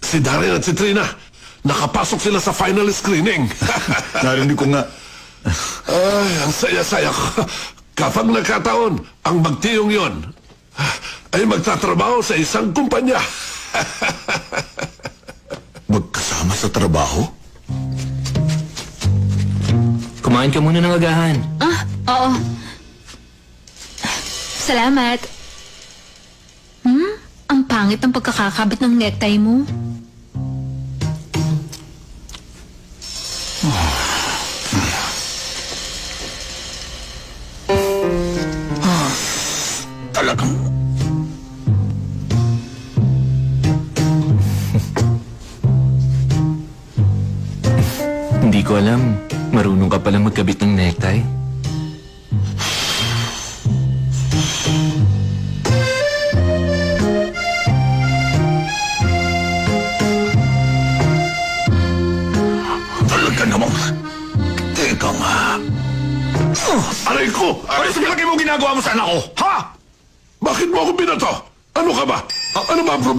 Si Darren at si Trina, nakapasok sila sa final screening. Narinig ko nga. Ay, ang saya-saya ko. Kapag nagkataon, ang magtiyong yon ay magtatrabaho sa isang kumpanya. Magkasama sa trabaho? Kumain ka muna ng agahan. Ah, oo. Salamat. Ang pangit ng pagkakakabit ng necktie mo. Talagang... Hindi ko alam. Marunong ka palang magkabit ng necktie. Talaga namang... Teka nga. Aray ko! Ano sa palagay mo ginagawa mo sa anak ko? Ha? Bakit mo ako binato? Ano ka ba? Ano ba ang problema?